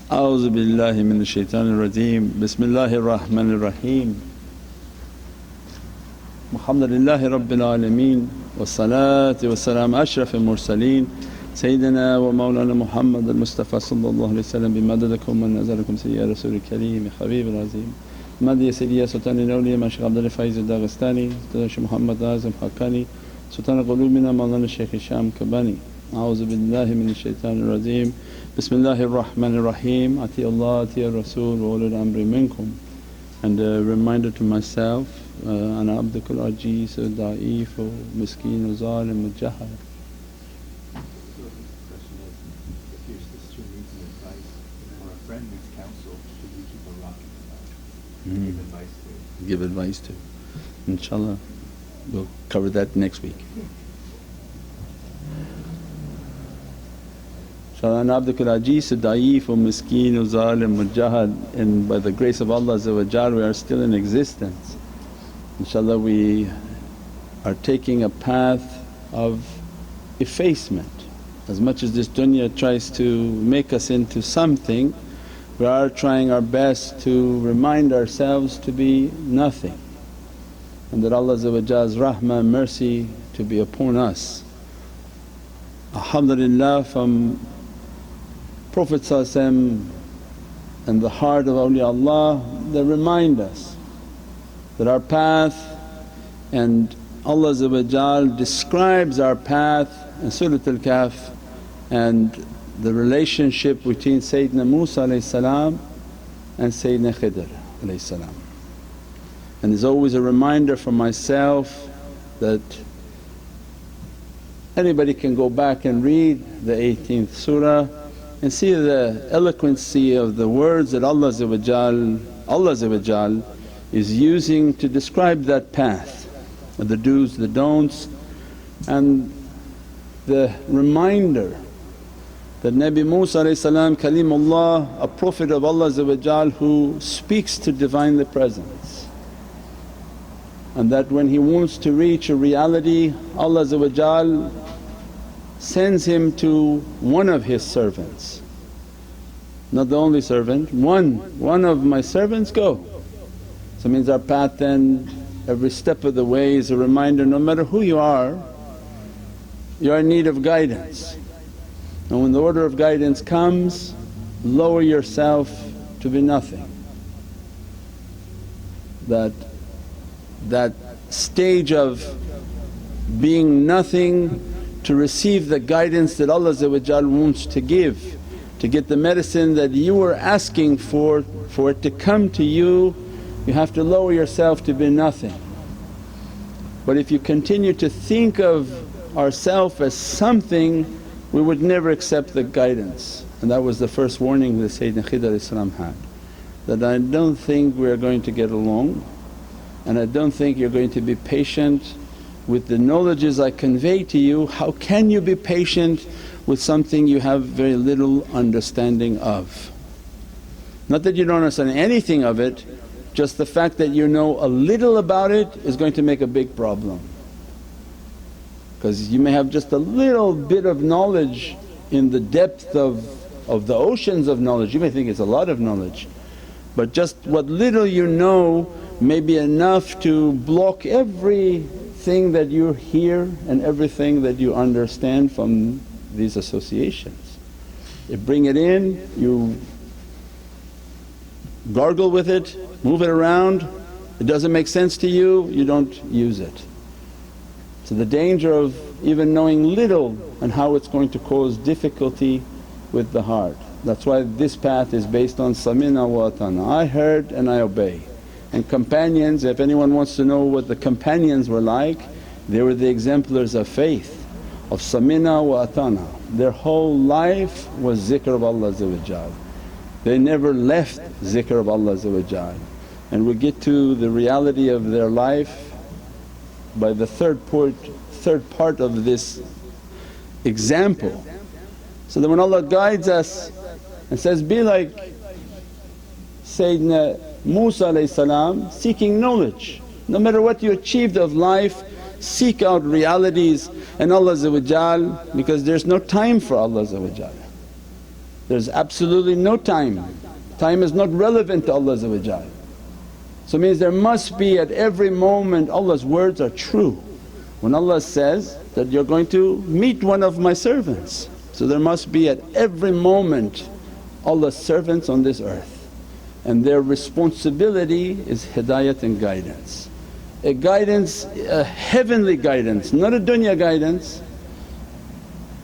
A'udhu billahi minash shaitanir rajeem. Bismillahir rahmanir rahim. Alhamdulillahi rabbil alameen. Wassalatu wassalamu ashrafil mursaleen. Sayyidina wa mawlana Muhammad al-Mustafa sallallahu alayhi wa sallam bimadadakum wa nazarakum sayyid rasulil kareem habibul azim. Mahdi Sayyidiyya Sultanul Awliya Shaykh Abdul Faiz al-Daghestani, shaykh Muhammad Azam Haqqani, Sultan al-Qulubina mawlana shaykh Sham Kabani. A'udhu billahi minash shaitanir rajeem. Bismillahir rahmanir rahim. Ati Allah, ati Rasul wa ulul amri minkum. And a reminder to myself, ana abdukul ajiz da'if miskeen zalim mujahad. So the question is, if your sister needs an advice or a friend needs counsel, should we keep a rock in the mouth? Give advice to? Give advice to. Inshallah, we'll cover that next week. Inshallah, ana abdukul ajiz da'if miskeen zalim mujahad, and by the grace of Allah we are still in existence. Inshallah, we are taking a path of effacement. As much as this dunya tries to make us into something, we are trying our best to remind ourselves to be nothing, and that Allah's rahmah and mercy to be upon us. Alhamdulillah, from Prophet and the heart of awliyaullah, they remind us that our path, and Allah describes our path in Surah Al-Kahf, and the relationship between Sayyidina Musa and Sayyidina Khidr. And there's always a reminder for myself that anybody can go back and read the 18th surah and see the eloquency of the words that Allah is using to describe that path, the do's, the don'ts, and the reminder that Nabi Musa Kalimullah, a Prophet of Allah who speaks to Divinely Presence, and that when he wants to reach a reality, Allah sends him to one of his servants, not the only servant, one of my servants, go. So it means our path then every step of the way is a reminder, no matter who you are in need of guidance. And when the order of guidance comes, lower yourself to be nothing. That stage of being nothing to receive the guidance that Allah wants to give, to get the medicine that you were asking for it to come to you, you have to lower yourself to be nothing. But if you continue to think of ourself as something, we would never accept the guidance. And that was the first warning that Sayyidina Khidr had, that I don't think we are going to get along, and I don't think you're going to be patient with the knowledges I convey to you. How can you be patient with something you have very little understanding of? Not that you don't understand anything of it, just the fact that you know a little about it is going to make a big problem. Because you may have just a little bit of knowledge in the depth of the oceans of knowledge, you may think it's a lot of knowledge, but just what little you know may be enough to block everything that you hear and everything that you understand from these associations. You bring it in, you gargle with it, move it around, it doesn't make sense to you, you don't use it. So the danger of even knowing little and how it's going to cause difficulty with the heart. That's why this path is based on samina wa atana, I heard and I obey. And companions, if anyone wants to know what the companions were like, they were the exemplars of faith, of samina wa atana. Their whole life was zikr of Allah. They never left zikr of Allah. And we get to the reality of their life by the third part of this example. So that when Allah guides us and says, be like Sayyidina Musa seeking knowledge, no matter what you achieved of life, seek out realities and Allah, because there's no time for Allah. There's absolutely no time. Time is not relevant to Allah. So it means there must be at every moment, Allah's words are true. When Allah says that, you're going to meet one of my servants, so there must be at every moment Allah's servants on this earth, and their responsibility is hidayat and guidance. A guidance, a heavenly guidance, not a dunya guidance,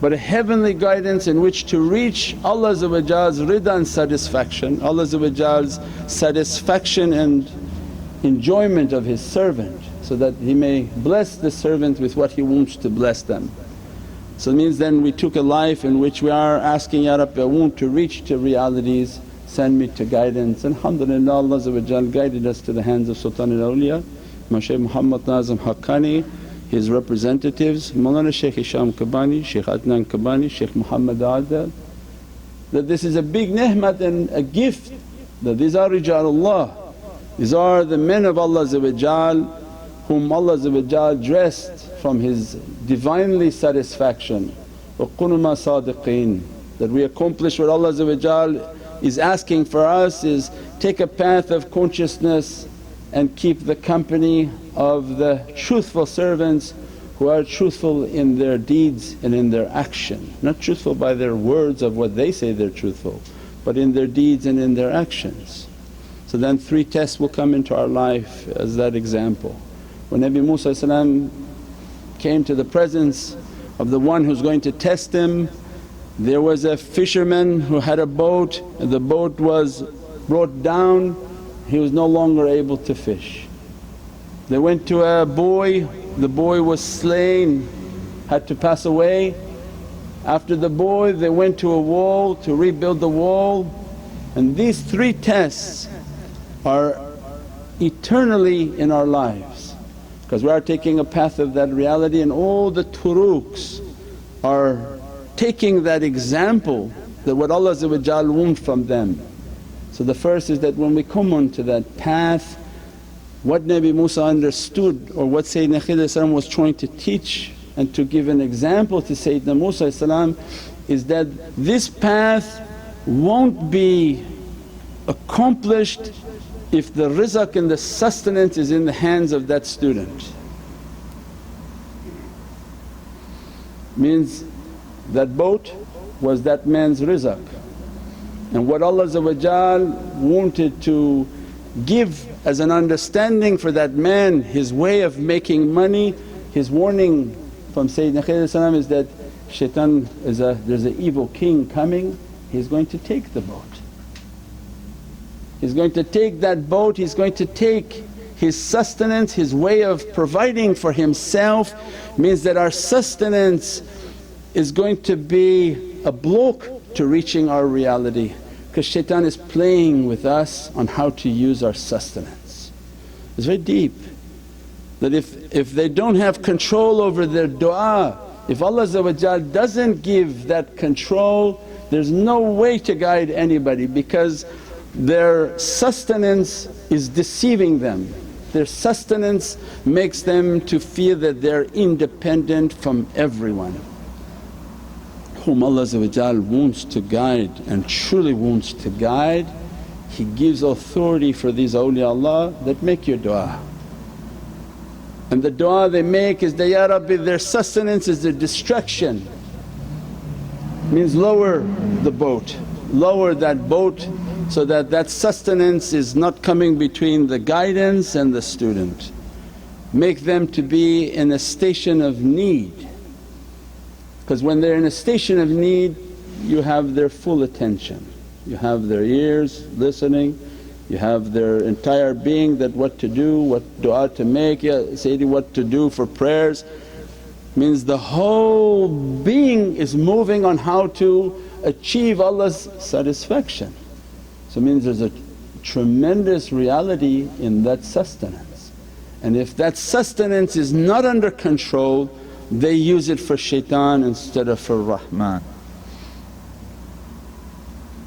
but a heavenly guidance in which to reach Allah's rida and satisfaction, Allah's satisfaction and enjoyment of His servant, so that He may bless the servant with what He wants to bless them. So it means then we took a life in which we are asking, Ya Rabbi, I want to reach to realities, send me to guidance. And alhamdulillah, Allah guided us to the hands of Sultan al-Awliya, Shaykh Muhammad Haqqani, his representatives, Mawlana Shaykh Hisham Kabani, Shaykh Adnan Kabani, Shaykh Muhammad Adal. That this is a big ni'mat and a gift, that these are Rijalullah, these are the men of Allah whom Allah dressed from His Divinely satisfaction. وَقُنُوا مَا صَادِقِينَ. That we accomplish what Allah is asking for us is take a path of consciousness and keep the company of the truthful servants who are truthful in their deeds and in their action. Not truthful by their words of what they say they're truthful, but in their deeds and in their actions. So then 3 tests will come into our life as that example. When Nabi Musa came to the presence of the one who's going to test him, there was a fisherman who had a boat and the boat was brought down, he was no longer able to fish. They went to a boy, the boy was slain, had to pass away. After the boy they went to a wall to rebuild the wall, and these 3 tests are eternally in our lives, because we are taking a path of that reality, and all the turuqs are taking that example that what Allah wants from them. So the first is that when we come onto that path, what Nabi Musa understood or what Sayyidina Khidir was trying to teach and to give an example to Sayyidina Musa is that this path won't be accomplished if the rizq and the sustenance is in the hands of that student. Means that boat was that man's rizq, and what Allah wanted to give as an understanding for that man, his way of making money, his warning from Sayyidina Khidir is that shaitan there's an evil king coming, he's going to take the boat. He's going to take that boat, he's going to take his sustenance, his way of providing for himself. Means that our sustenance is going to be a block to reaching our reality, because shaitan is playing with us on how to use our sustenance. It's very deep that if they don't have control over their du'a, if Allah doesn't give that control, there's no way to guide anybody, because their sustenance is deceiving them. Their sustenance makes them to feel that they're independent from everyone. Whom Allah wants to guide and truly wants to guide, He gives authority for these awliyaullah that make your du'a. And the du'a they make is that, Ya Rabbi, their sustenance is their distraction. Means lower the boat, lower that boat so that that sustenance is not coming between the guidance and the student. Make them to be in a station of need, because when they're in a station of need you have their full attention, you have their ears listening, you have their entire being, that what to do, what du'a to make, ya Sayyidi what to do for prayers. Means the whole being is moving on how to achieve Allah's satisfaction. So it means there's a tremendous reality in that sustenance, and if that sustenance is not under control they use it for shaitan instead of for Rahman.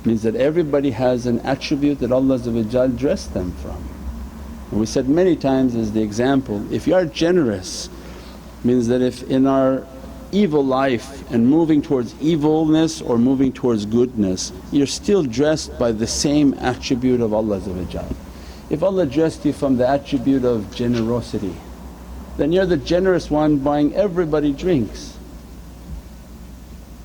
Means that everybody has an attribute that Allah dressed them from. And we said many times as the example, if you are generous, means that if in our evil life and moving towards evilness or moving towards goodness, you're still dressed by the same attribute of Allah. If Allah dressed you from the attribute of generosity, then you're the generous one buying everybody drinks.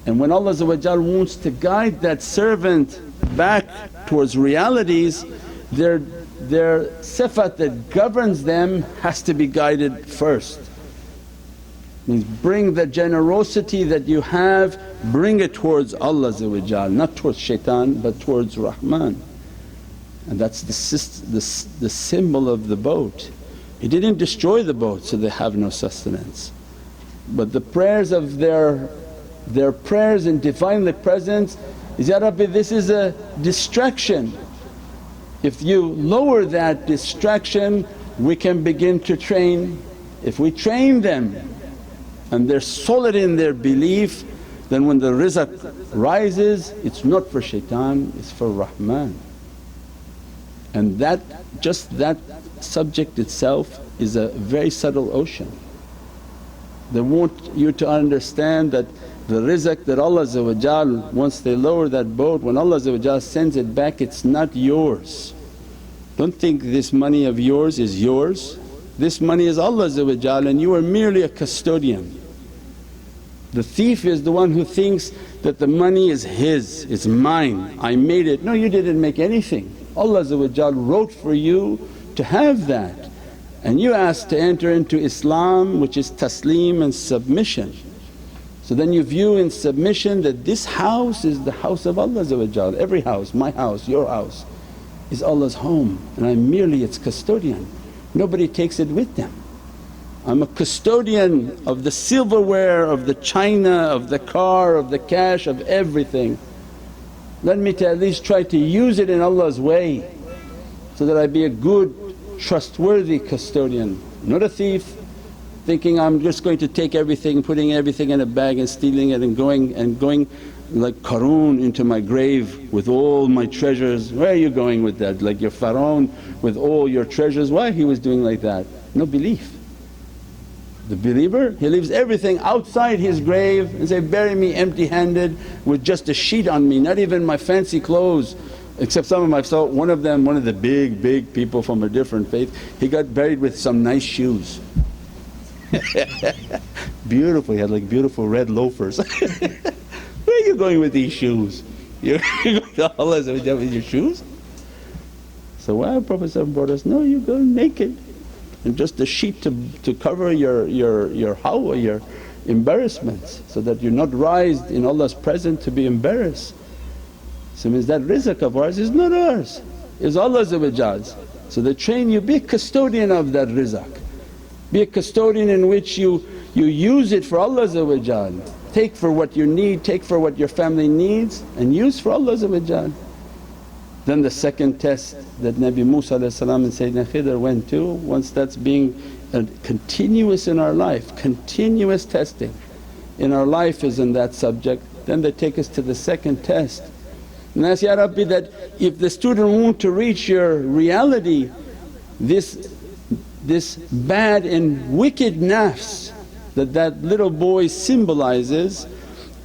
And when Allah wants to guide that servant back towards realities, their sifat that governs them has to be guided first. Means bring the generosity that you have, bring it towards Allah, not towards shaitan but towards Rahman. And that's the symbol of the boat. He didn't destroy the boat so they have no sustenance, but the prayers of their prayers in Divinely Presence is, Ya Rabbi, this is a distraction. If you lower that distraction we can begin to train. If we train them and they're solid in their belief, then when the rizq rises it's not for shaitan, it's for Rahman. And just that subject itself is a very subtle ocean. They want you to understand that the rizq that Allah once they lower that boat, when Allah sends it back it's not yours. Don't think this money of yours is yours, this money is Allah's and you are merely a custodian. The thief is the one who thinks that the money is his, it's mine, I made it. No, you didn't make anything. Allah wrote for you to have that, and you asked to enter into Islam, which is taslim and submission. So then you view in submission that this house is the house of Allah. Every house, my house, your house is Allah's home and I'm merely its custodian. Nobody takes it with them. I'm a custodian of the silverware, of the china, of the car, of the cash, of everything. Let me to at least try to use it in Allah's way so that I be a good trustworthy custodian, not a thief thinking I'm just going to take everything, putting everything in a bag and stealing it and going like Qarun into my grave with all my treasures. Where are you going with that? Like your Pharaoh with all your treasures, why he was doing like that? No belief. The believer, he leaves everything outside his grave and say, bury me empty-handed with just a sheet on me, not even my fancy clothes. Except some of my saw one of the big people from a different faith, he got buried with some nice shoes. Beautiful, he had like beautiful red loafers. Where are you going with these shoes? You're going to Allah with your shoes? So why Prophet brought us, no, you go naked and just a sheet to cover your hawa, your embarrassments, so that you're not raised in Allah's presence to be embarrassed. So it means that rizq of ours is not ours, it's Allah's. So they train you, be a custodian of that rizq, be a custodian in which you use it for Allah's. Take for what you need, take for what your family needs and use for Allah's. Then the second test that Nabi Musa and Sayyidina Khidr went to, once that's being continuous in our life, continuous testing in our life is in that subject, then they take us to the second test. And ask, Ya Rabbi, that if the student want to reach your reality, this bad and wicked nafs that little boy symbolizes,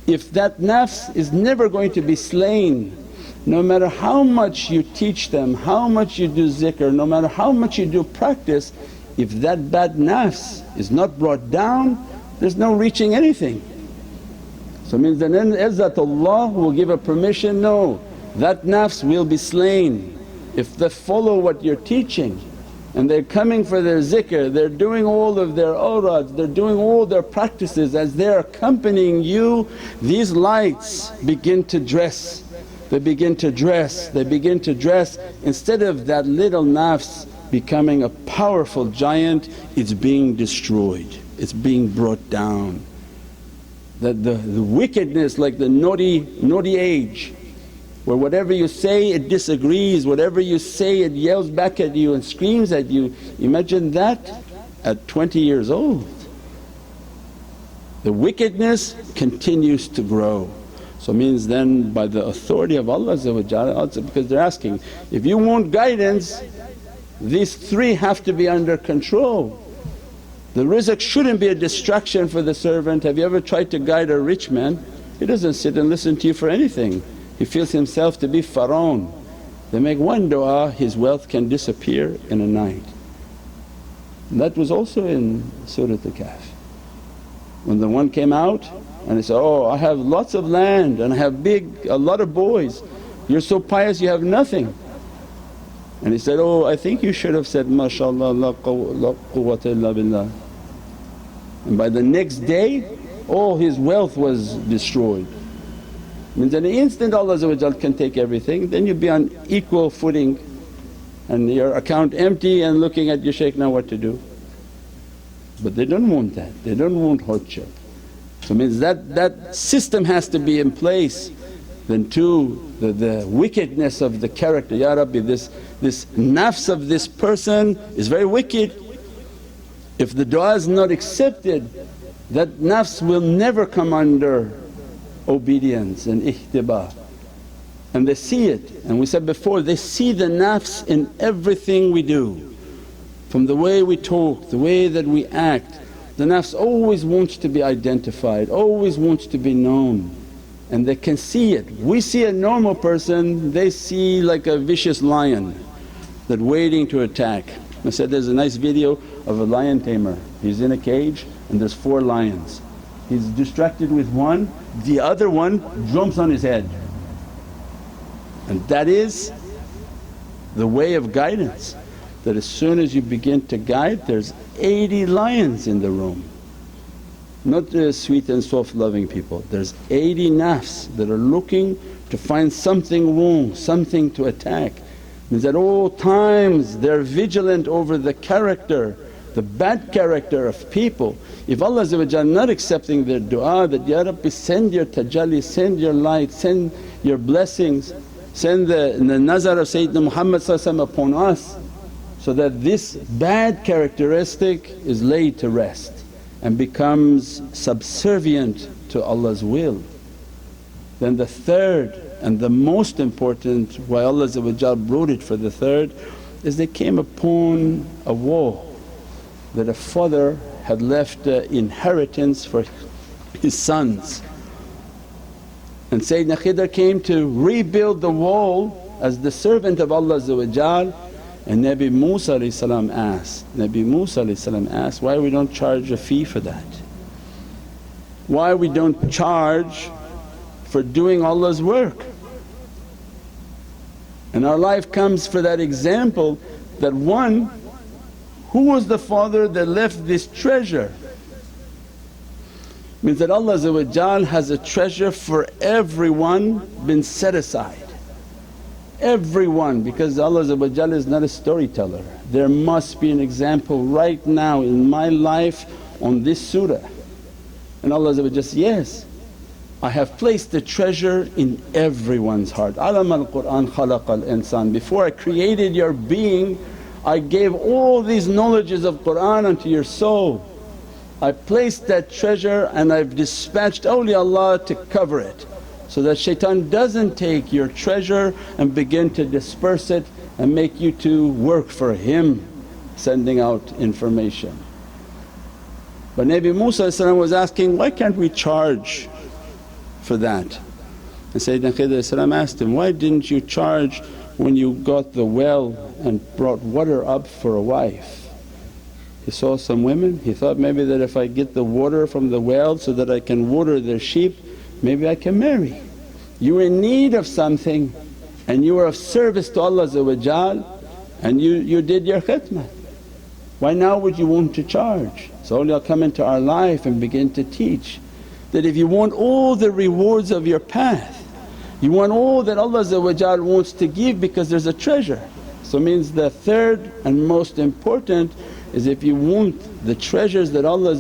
if that nafs is never going to be slain, no matter how much you teach them, how much you do zikr, no matter how much you do practice, if that bad nafs is not brought down, there's no reaching anything. So it means then izzatullah will give a permission, no, that nafs will be slain if they follow what you're teaching. And they're coming for their zikr, they're doing all of their awrads, they're doing all their practices. As they're accompanying you, these lights begin to dress, they begin to dress, they begin to dress. Instead of that little nafs becoming a powerful giant, it's being destroyed, it's being brought down. That the wickedness, like the naughty age, where whatever you say it disagrees, whatever you say it yells back at you and screams at you. Imagine that at 20 years old. The wickedness continues to grow. So means then by the authority of Allah because they're asking, if you want guidance, these three have to be under control. The rizq shouldn't be a distraction for the servant. Have you ever tried to guide a rich man? He doesn't sit and listen to you for anything. He feels himself to be Pharaoh. They make one du'a, his wealth can disappear in a night. And that was also in Surah Al-Kahf. When the one came out and he said, "Oh, I have lots of land and I have a lot of boys. You're so pious you have nothing." And he said, "Oh, I think you should have said, MashaAllah, la quwwata illa billah." And by the next day all his wealth was destroyed. Means in an instant Allah can take everything, then you'll be on equal footing and your account empty and looking at your shaykh now what to do. But they don't want that, they don't want hardship. So means that system has to be in place. Then too the wickedness of the character, Ya Rabbi, this nafs of this person is very wicked. If the du'a is not accepted, that nafs will never come under obedience and ihtiba. And they see it, and we said before, they see the nafs in everything we do. From the way we talk, the way that we act, the nafs always wants to be identified, always wants to be known, and they can see it. We see a normal person, they see like a vicious lion that waiting to attack. I said there's a nice video of a lion tamer, he's in a cage and there's 4 lions. He's distracted with one, the other one jumps on his head. And that is the way of guidance, that as soon as you begin to guide there's 80 lions in the room. Not sweet and soft loving people, there's 80 nafs that are looking to find something wrong, something to attack. Means at all times they're vigilant over the character, the bad character of people. If Allah not accepting their du'a that, Ya Rabbi send your tajalli, send your light, send your blessings, send the nazar of Sayyidina Muhammad upon us, so that this bad characteristic is laid to rest and becomes subservient to Allah's will. Then the third and the most important, why Allah brought it for the third, is they came upon a wall that a father had left inheritance for his sons. And Sayyidina Khidr came to rebuild the wall as the servant of Allah, and Nabi Musa asked, why we don't charge a fee for that? Why we don't charge for doing Allah's work? And our life comes for that example that one, who was the father that left this treasure? Means that Allah has a treasure for everyone been set aside. Everyone, because Allah is not a storyteller. There must be an example right now in my life on this surah. And Allah says, yes, I have placed the treasure in everyone's heart. Alam al-Qur'an khalaqal insan. Before I created your being, I gave all these knowledges of Qur'an unto your soul. I placed that treasure and I've dispatched awliyaullah to cover it, so that shaitan doesn't take your treasure and begin to disperse it and make you to work for him sending out information. But Nabi Musa was asking, why can't we charge for that? And Sayyidina Khidr asked him, why didn't you charge when you got the well and brought water up for a wife? He saw some women, he thought maybe that if I get the water from the well so that I can water their sheep, maybe I can marry. You were in need of something and you were of service to Allah and you did your khidmah. Why now would you want to charge? So awliya come into our life and begin to teach that if you want all the rewards of your path, you want all that Allah wants to give, because there's a treasure. So means the third and most important is, if you want the treasures that Allah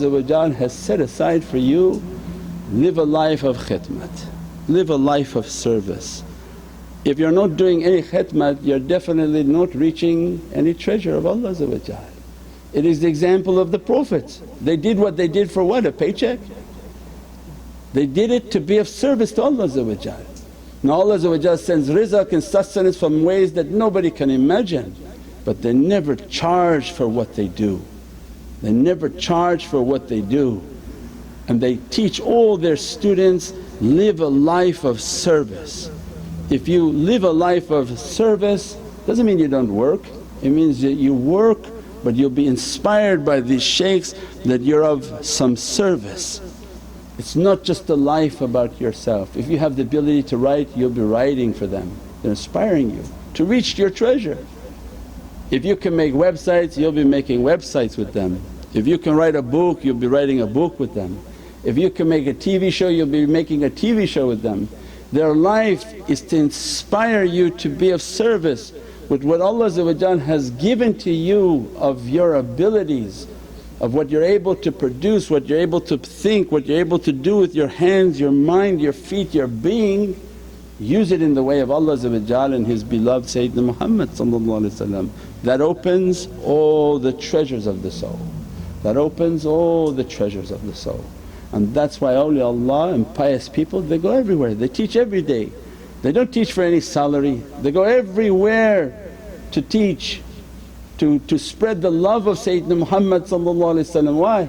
has set aside for you, live a life of khidmat, live a life of service. If you're not doing any khidmat, you're definitely not reaching any treasure of Allah. It is the example of the Prophets. They did what they did for what? A paycheck? They did it to be of service to Allah. Now Allah sends rizq and sustenance from ways that nobody can imagine, but they never charge for what they do. They never charge for what they do, and they teach all their students, live a life of service. If you live a life of service doesn't mean you don't work, it means that you work but you'll be inspired by these shaykhs that you're of some service. It's not just a life about yourself. If you have the ability to write, you'll be writing for them, they're inspiring you to reach your treasure. If you can make websites, you'll be making websites with them. If you can write a book, you'll be writing a book with them. If you can make a TV show, you'll be making a TV show with them. Their life is to inspire you to be of service with what Allah has given to you of your abilities, of what you're able to produce, what you're able to think, what you're able to do with your hands, your mind, your feet, your being. Use it in the way of Allah and His beloved Sayyidina Muhammad. That opens all the treasures of the soul, that opens all the treasures of the soul. And that's why awliyaullah and pious people, they go everywhere, they teach every day. They don't teach for any salary, they go everywhere to teach, to spread the love of Sayyidina Muhammad. Why?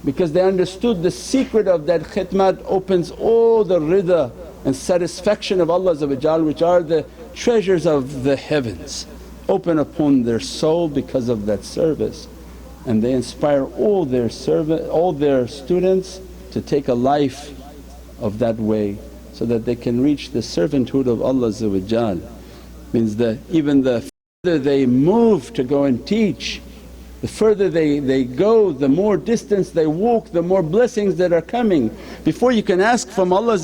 Because they understood the secret of that khidmat opens all the rida and satisfaction of Allah which are the treasures of the heavens, open upon their soul because of that service. And they inspire all their students to take a life of that way so that they can reach the servanthood of Allah. Means that even the further they move to go and teach, the further they go, the more distance they walk, the more blessings that are coming. Before you can ask from Allah,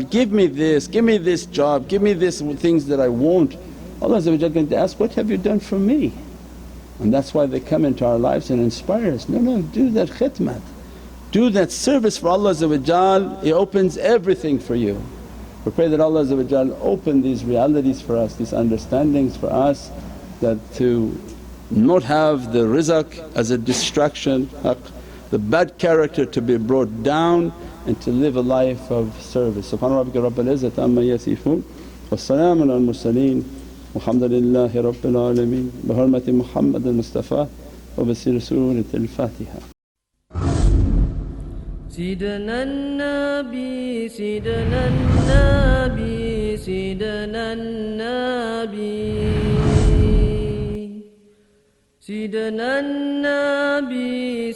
give me this job, give me these things that I want, Allah going to ask, what have you done for me? And that's why they come into our lives and inspire us, no, do that khidmat, do that service for Allah, it opens everything for you. We pray that Allah open these realities for us, these understandings for us, that to not have the rizq as a distraction, the bad character to be brought down, and to live a life of service. Subhana rabbika rabbil izzati amma yasifoon wa salaamun alal mursaleen walhamdulillahi rabbil alameen bi hurmati Muhammadan Mustafa wa bi sirri Suratil Fatiha. سيدنا النبي سيدنا النبي سيدنا النبي سيدنا النبي